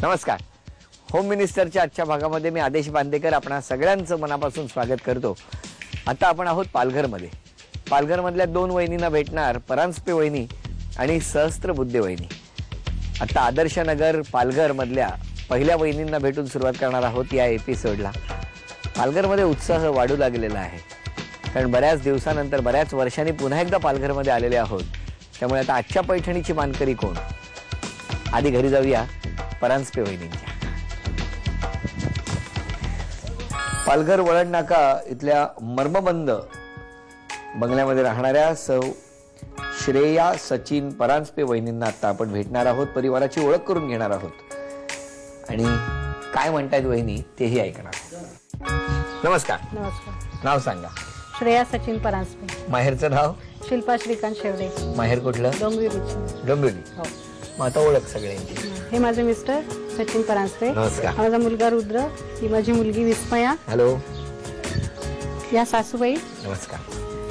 नमस्कार. होम मिनिस्टरच्या आजच्या भागामध्ये मी आदेश बांदेकर आपणा सगळ्यांचं मनापासून स्वागत करतो. आता आपण आहोत पालघरमध्ये. पालघरमधल्या दोन वहिनींना भेटणार, परांजपे वहिनी आणि सहस्त्रबुद्धे वहिनी. आता आदर्श नगर पालघरमधल्या पहिल्या वहिनींना भेटून सुरुवात करणार आहोत या एपिसोडला. पालघरमध्ये उत्साह वाढू लागलेला आहे, कारण बऱ्याच दिवसानंतर बऱ्याच वर्षांनी पुन्हा एकदा पालघरमध्ये आलेले आहोत. त्यामुळे आता आजच्या पैठणीची मानकरी कोण? आधी घरी जाऊया परांजपे वहिनींच्या. पालघर वळण नाका इथल्या मर्मबंद बंगल्यामध्ये राहणाऱ्या सौ श्रेया सचिन परांजपे वहिनींना आता आपण भेटणार आहोत, परिवाराची ओळख करून घेणार आहोत आणि काय म्हणतायत वहिनी तेही ऐकणार. नमस्कार. नमस्कार. नाव सांगा. श्रेया सचिन परांजपे. माहेरचं नाव? शिल्पा श्रीकांत शेवडे. माहेर कुठलं? डोंबिवली. डोंबिवली. हो. मग आता ओळख सगळ्यांची. हे माझे मिस्टर सचिन परांजपे. नमस्कार. माझा मुलगा रुद्र, ही माझी मुलगी विस्मया. हॅलो. या सासूबाई. नमस्कार.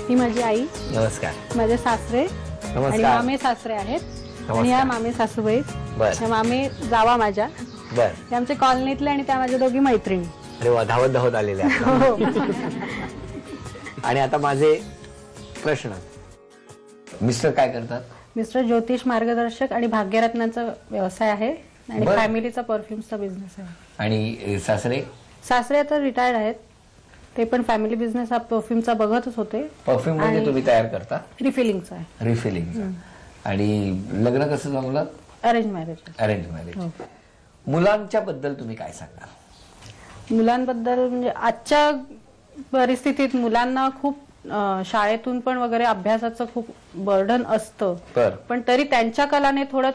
ही माझी आई. नमस्कार. माझे सासरे आणि नमस्कार. मामे सासरे आहेत. नमस्कार. आणि या मामे सासूबाई. बर. या मामे जावा माझ्या. बर. हे आमचे कॉलनीतले आणि त्या माझ्या दोघी मैत्रिणी. अरे वा, धावत धावत आलेले आहेत. हो. आणि आता माझे प्रश्न. मिस्टर काय करतात? मिस्टर ज्योतिष मार्गदर्शक आणि भाग्यरत्नांचा व्यवसाय आहे आणि बर. फॅमिलीचा परफ्युमचा बिझनेस आहे. आणि सासरे? सासरे आता रिटायर्ड आहेत. ते पण फॅमिली बिझनेस हा परफ्युमचा बघतच होते. परफ्यूम म्हणजे आणि तुम्ही तयार करता? रिफिलिंगचा आहे. रिफिलिंग. आणि लग्न कसं जमलं? Arrange marriage. Arrange marriage. हो. मुलांच्या बद्दल तुम्ही काय सांगाल? मुलांबद्दल म्हणजे आजच्या परिस्थितीत मुलांना खूप शाळेतून पण वगैरे अभ्यासाचं खूप बर्डन असतं. पण तरी त्यांच्या कलाने थोडं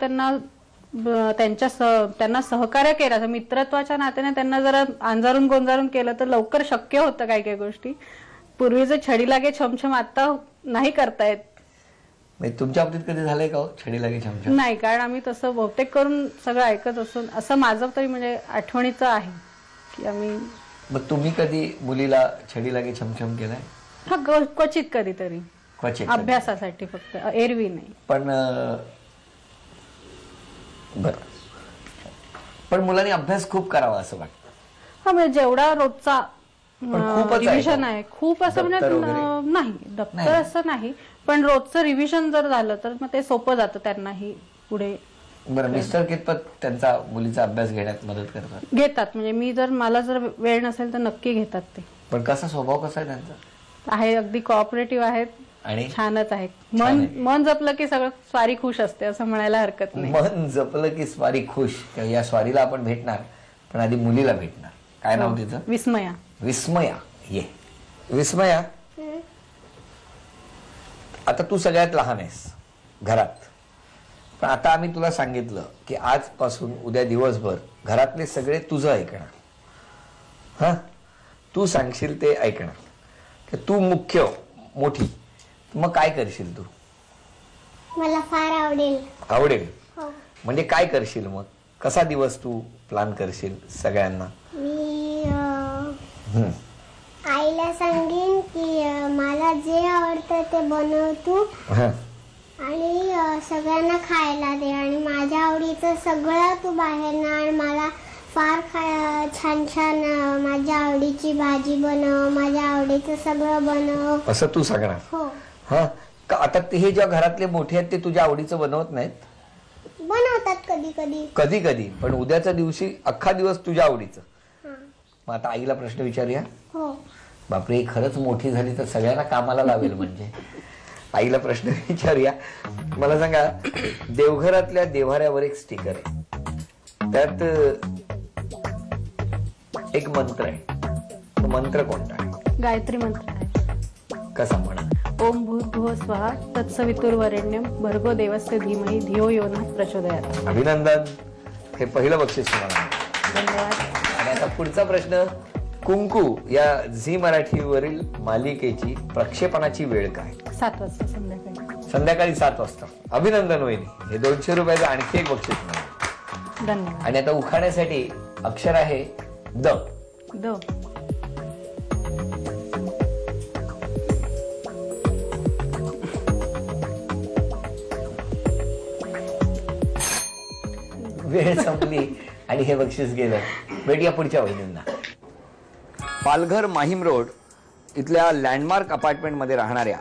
त्यांना सहकार्य केलं, मित्रत्वाच्या नात्याने त्यांना जरा अंजारून गोंजारून केलं तर लवकर शक्य होतं काही काही गोष्टी. पूर्वीचे छडी लागे छमछम आता नाही करतायत. तुमच्या बाबतीत कधी झालंय का छडी लागे छमछम? नाही, कारण आम्ही तसं बहुतेक करून सगळं ऐकत असून असं माझं तरी म्हणजे आठवणीचं आहे की आम्ही. मग तुम्ही कधी मुलीला छडी लागे छमछम केलाय? हा, क्वचित कधीतरी. क्वचित. अभ्यासासाठी फक्त, एरवी नाही. पण बरं, पण मुलांनी अभ्यास खूप करावा असं वाटतं. हा, म्हणजे जेवढा रोजचा रिव्हिजन का? आहे खूप असं म्हणजे दप्तर वगैरे? नाही, दप्तर असं नाही, पण रोजचं रिव्हिजन जर झालं तर मग ते सोपं जातं त्यांनाही पुढे. बरं, मिस्टर कितपत त्यांचा मुलीचा अभ्यास घेण्यात मदत करतात? घेतात. म्हणजे मला जर वेळ नसेल तर नक्की घेतात ते. पण कसा स्वभाव कसा आहे त्यांचा? आहे, अगदी कोऑपरेटिव्ह आहेत आणि छानच आहे. छान आहे. मन जपलं की सगळं स्वारी खुश असते असं म्हणायला हरकत नाही. मन जपलं की स्वारी खुश. या स्वारीला आपण भेटणार, पण आधी मुलीला भेटणार. काय नाव तिचं? विस्मया. विस्मया. ये विस्मया, आता तू सगळ्यात लहान आहेस घरात, पण आता आम्ही तुला सांगितलं की आजपासून उद्या दिवसभर घरातले सगळे तुझं ऐकणार. हा, तू सांगशील ते ऐकणार. की तू मुख्य मोठी, मग काय करशील तू? मला फार आवडेल. आवडेल हो. म्हणजे काय करशील? मग कसा दिवस तू प्लॅन करशील सगळ्यांना? मी आईला सांगेन की मला जे आवडतं ते बनव तू आणि सगळ्यांना खायला दे आणि माझ्या आवडीचं सगळं तू बाहेर आण. मला फार छान छान माझ्या आवडीची भाजी बनव, माझ्या आवडीचं सगळं बनव असं तू सांगणार? हो. हा, आता हे ज्या घरातले मोठे आहेत ते तुझ्या आवडीचं बनवत नाहीत? बनवतात कधी कधी. कधी कधी, पण उद्याच्या दिवशी अख्खा दिवस तुझ्या आवडीचं. मग आता आईला प्रश्न विचारूया. हो. बापरे, खरंच मोठी झाली तर सगळ्यांना कामाला लावेल म्हणजे. आईला प्रश्न विचारूया. मला सांगा, देवघरातल्या देव्हाऱ्यावर एक स्टिकर आहे, त्यात एक मंत्र आहे. तो मंत्र कोणता आहे? गायत्री मंत्र आहे. कसा म्हणा? ओम भूर्भुवः स्वः तत्सवितुर्वरेण्यं भर्गो देवस्य धीमहि धियो यो नः प्रचोदयात्. अभिनंदन, हे पहिलं बक्षीस तुम्हाला. धन्यवाद. आणि आता पुढचा प्रश्न. कुंकू या झी मराठीवरील मालिकेची प्रक्षेपणाची वेळ काय? 7 वाजता संध्याकाळी. संध्याकाळी 7 वाजता. अभिनंदन वहिनी, हे 200 रुपयाचं आणखी एक बक्षीस मिळालं. धन्यवाद. आणि आता उखाण्यासाठी अक्षर आहे द. द. वेळ संपली. आणि हे बक्षीस गेलं. भेटूया पुढच्या वहिनींना. पालघर माहीम रोड इथल्या लँडमार्क अपार्टमेंटमध्ये राहणाऱ्या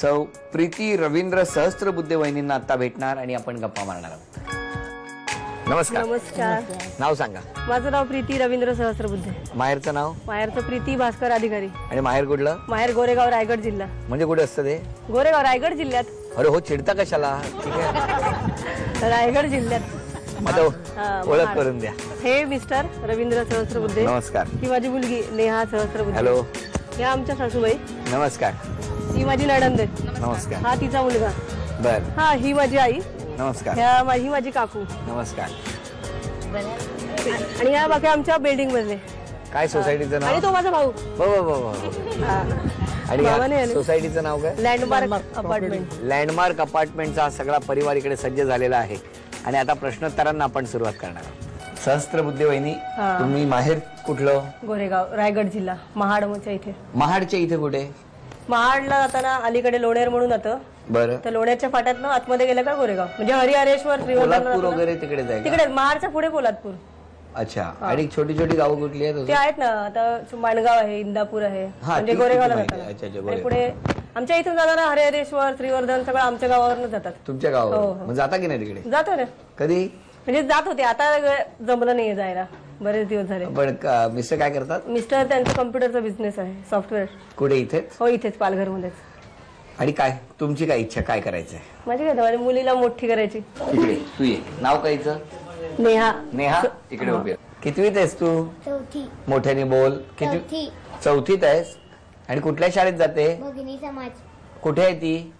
सौ प्रीती रवींद्र सहस्त्रबुद्धे वहिनींना आता भेटणार आणि आपण गप्पा मारणार आहोत. नमस्कार. नमस्कार. नाव सांगा. माझं नाव प्रीती रवींद्र सहस्त्रबुद्धे. माहेरचं नाव? माहेरचं प्रीती भास्कर अधिकारी. आणि माहेर कुठलं? माहेर गोरेगाव रायगड जिल्हा. म्हणजे कुठे असतं ते? गोरेगाव रायगड जिल्ह्यात. अरे हो, चिडता कशाला? ठीक आहे, रायगड जिल्ह्यात. आता हा, ओळख महाड. करून द्या. हे मिस्टर रवींद्र सहस्त्रबुद्धे. नमस्कार. ही माझी मुलगी नेहा सहस्त्रबुद्धे. हॅलो. ह्या आमच्या सासूबाई. नमस्कार. ही माझी नणंद आहे. नमस्कार. हा तिचा मुलगा. बर. हा ही माझी आई. नमस्कार. ही माझी काकू. नमस्कार. आणि ह्या बाकी आमच्या बिल्डिंग मधले. काय सोसायटीचं आणि नाव? तो माझा भाऊ. हा. आणि भावाने या आले. सोसायटीचं नाव काय? Landmark apartment. लँडमार्क अपार्टमेंटचा हा सगळा परिवार इकडे सज्ज झालेला आहे. आणि आता प्रश्नोत्तरांना आपण सुरुवात करणार आहोत. सहस्त्रबुद्धे वहिनी, हा. तुम्ही माहेर कुठलं? गोरेगाव रायगड जिल्हा महाडच्या इथे. महाडच्या इथे कुठे? महाडला जाताना अलीकडे लोणेर म्हणून जातं. बरं. तर लोण्याच्या फाट्यात आतमध्ये गेलं का गोरेगाव, म्हणजे हरिहरेश्वर पोलादपूर वगैरे तिकडे जायचं? तिकडे महाडच्या पुढे पोलादपूर. अच्छा. आणि छोटी छोटी गावं कुठली आहेत? ते आहेत ना, आता माणगाव आहे, इंदापूर आहे, हा, म्हणजे ती गोरेगावला माहिती आहे. जातात. अच्छा, अच्छा, आणि गोरेगाव. पुढे आमच्या इथून जाताना हरिहरेश्वर श्रीवर्धन सगळं आमच्या गावावरून जातात. तुमच्या हो, गावावर? हो. मग जाता की नाही तिकडे? जातो ना, कधी? म्हणजे जात होते, आता जमलं नाही जायला, बरेच दिवस झाले. पण मिस्टर काय करतात? मिस्टर त्यांचा कम्प्युटरचा बिझनेस आहे, सॉफ्टवेअर. कुठे? इथेच? हो, इथेच पालघरमध्येच. आणि काय तुमची काय इच्छा, काय करायचंय? माझी काय, माझ्या मुलीला मोठी करायची. इकडे तू ये. नाव कायचं? नेहा. नेहा, इकडे उभी आहे. कितवीत आहेस तू? चौथी. मोठ्याने बोल. किती? चौथी. चौथीत आहेस. आणि कुठल्या शाळेत जाते? भगिनी समाज. कुठे आहे ती?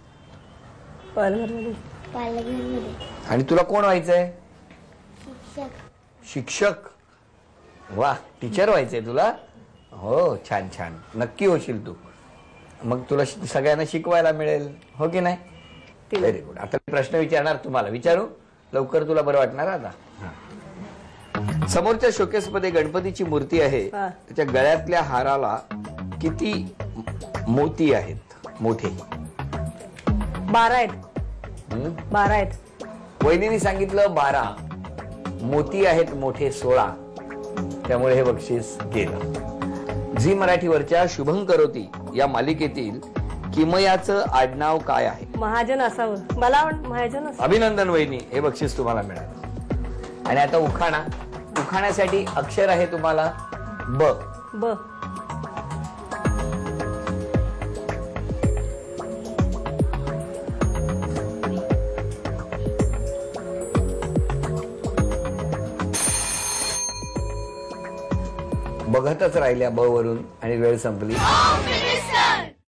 पालघरमध्ये. पालघरमध्ये. आणि तुला कोण व्हायचंय? शिक्षक. शिक्षक. वा, टीचर व्हायचंय तुला? हो, छान छान, नक्की होशील तू. मग तुला सगळ्यांना शिकवायला मिळेल, हो की नाही? Very good. आता प्रश्न विचारणार तुम्हाला, विचारू लवकर, तुला बरं वाटणार आता. समोरच्या शोकेस मध्ये गणपतीची मूर्ती आहे. हा. त्याच्या गळ्यातल्या हाराला किती मोती आहेत? मोठे 12 आहेत. हं? 12 आहेत. वहिनीने सांगितलं 12, मोती आहेत मोठे 16. त्यामुळे हे बक्षीस गेलं. झी मराठीवरच्या शुभं करोती या मालिकेतील किमयाचं आडनाव काय आहे? महाजन असावं. मला महाजन असावं. अभिनंदन वहिनी, हे बक्षीस तुम्हाला मिळालं. आणि आता उखाणा. उखाण्यासाठी अक्षर आहे तुम्हाला ब. ब. बघतच राहिल्या ब वरून आणि वेळ संपली.